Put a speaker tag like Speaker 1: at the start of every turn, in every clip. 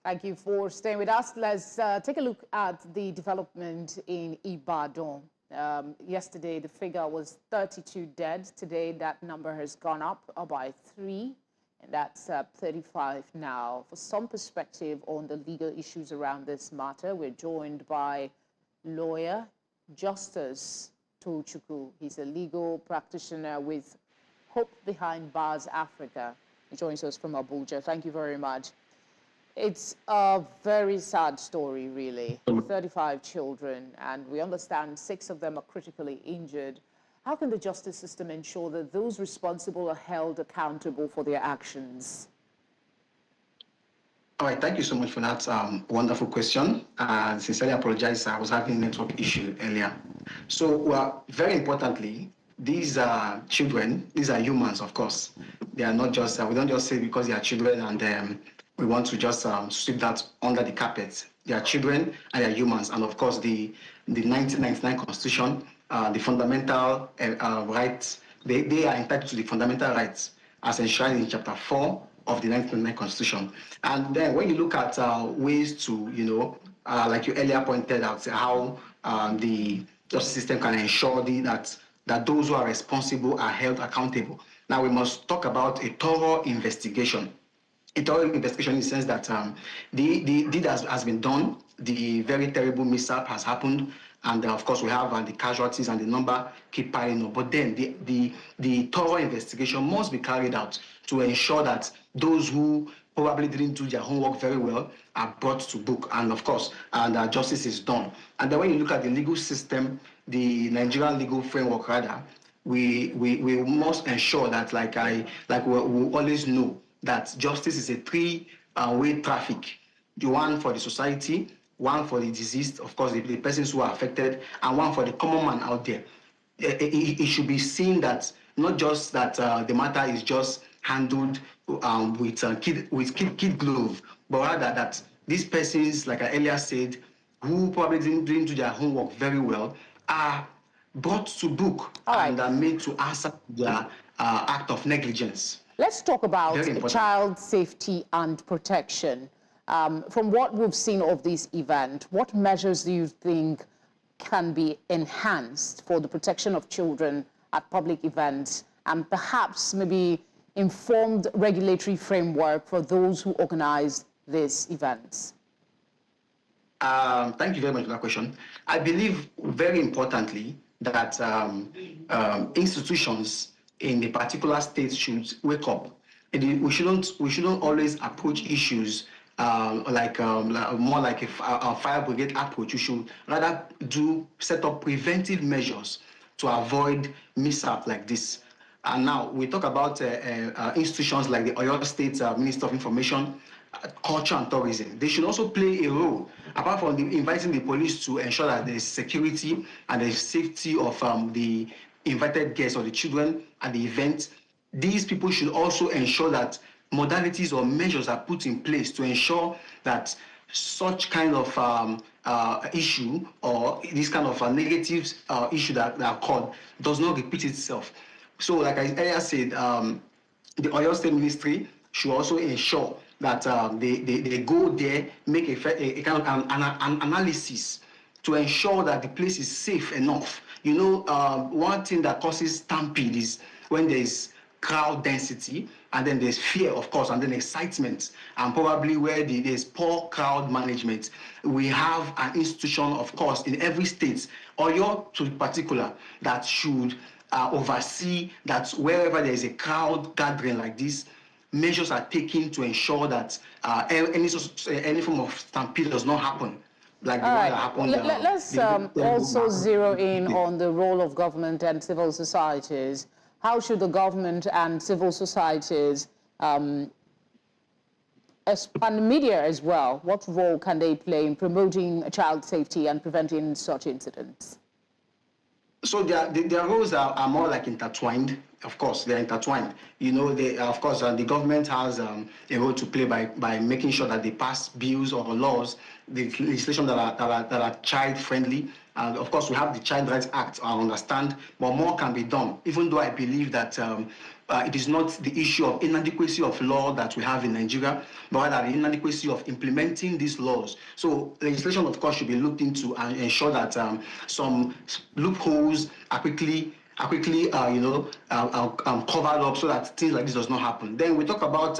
Speaker 1: Thank you for staying with us. Let's take a look at the development in Ibadan. Yesterday, the figure was 32 dead. Today, that number has gone up by 3, and that's 35 now. For some perspective on the legal issues around this matter, we're joined by lawyer Justus Tochukwu. He's a legal practitioner with Hope Behind Bars Africa. He joins us from Abuja. Thank you very much. It's a very sad story, really. 35 children, and we understand 6 of them are critically injured. How can the justice system ensure that those responsible are held accountable for their actions?
Speaker 2: All right, thank you so much for that wonderful question. Sincerely apologize, I was having a network issue earlier. So, very importantly, these are children, these are humans, of course. They are not just, we don't just say because they are children and we want to just sweep that under the carpet. They are children and they are humans. And of course, the 1999 Constitution, the fundamental rights, they are entitled to the fundamental rights as enshrined in Chapter 4 of the 1999 Constitution. And then when you look at ways to, like you earlier pointed out, how the justice system can ensure that those who are responsible are held accountable. Now we must talk about a thorough investigation. A thorough investigation in the sense that the deed has been done, the very terrible mishap has happened, and of course we have the casualties and the number keep piling up. But then the thorough investigation must be carried out to ensure that those who probably didn't do their homework very well are brought to book, and of course, justice is done. And then when you look at the legal system, the Nigerian legal framework rather, we must ensure that, we always know that justice is a three-way traffic. The one for the society, one for the deceased, of course, the persons who are affected, and one for the common man out there. It should be seen that not just that the matter is just handled with kid glove, but rather that these persons, like I earlier said, who probably didn't do their homework very well, are brought to book and are made to answer their act of negligence.
Speaker 1: Let's talk about child safety and protection. From what we've seen of this event, what measures do you think can be enhanced for the protection of children at public events, and perhaps maybe informed regulatory framework for those who organize these events?
Speaker 2: Thank you very much for that question. I believe very importantly that institutions in a particular state should wake up. We shouldn't always approach issues more like a fire brigade approach. You should rather set up preventive measures to avoid mishap like this. And now we talk about institutions like the Oyo State Minister of Information, Culture and Tourism. They should also play a role, apart from inviting the police to ensure that there is security and the safety of the invited guests or the children at the event. These people should also ensure that modalities or measures are put in place to ensure that such kind of issue or this kind of negative issue that occurred does not repeat itself. So, like I earlier said, the Oyo State Ministry should also ensure that they go there, make a kind of an analysis to ensure that the place is safe enough. One thing that causes stampede is when there is crowd density, and then there's fear, of course, and then excitement, and probably where there's poor crowd management. We have an institution, of course, in every state, Oyo to particular, that should oversee that wherever there is a crowd gathering like this, measures are taken to ensure that any form of stampede does not happen. Like the one that happened.
Speaker 1: Let's also zero in on the role of government and civil societies. How should the government and civil societies and the media as well, what role can they play in promoting child safety and preventing such incidents?
Speaker 2: So their roles are more like intertwined. Of course, they're intertwined. Of course, the government has a role to play by making sure that they pass bills or laws, the legislation that are child-friendly Of course, we have the Child Rights Act, I understand, but more can be done, even though I believe that it is not the issue of inadequacy of law that we have in Nigeria, but rather the inadequacy of implementing these laws. So legislation, of course, should be looked into and ensure that some loopholes are quickly covered up so that things like this does not happen. Then we talk about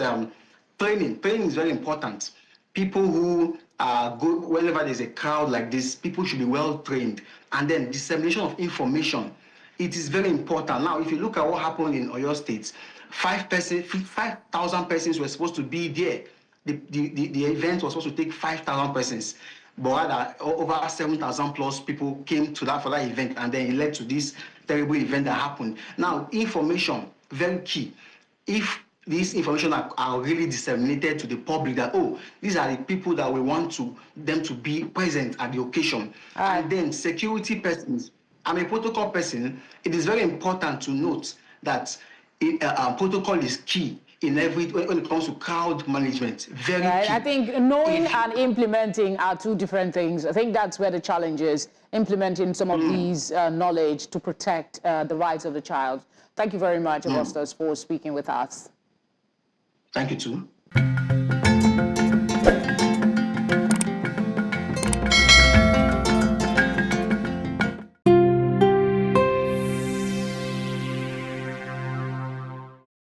Speaker 2: training. Training is very important. People who go whenever there's a crowd like this, people should be well trained. And then dissemination of information. It is very important. Now, if you look at what happened in Oyo State, 5,000 persons were supposed to be there. The event was supposed to take 5,000 persons. But rather, over 7,000 plus people came to that for that event, and then it led to this terrible event that happened. Now, information, very key. If these information are really disseminated to the public that, oh, these are the people that we want them to be present at the occasion. And then security persons. I'm a protocol person. It is very important to note that protocol is key in when it comes to crowd management. Very key.
Speaker 1: I think knowing and implementing are two different things. I think that's where the challenge is, implementing some of these knowledge to protect the rights of the child. Thank you very much, Justus, for speaking with us.
Speaker 2: Thank you, too.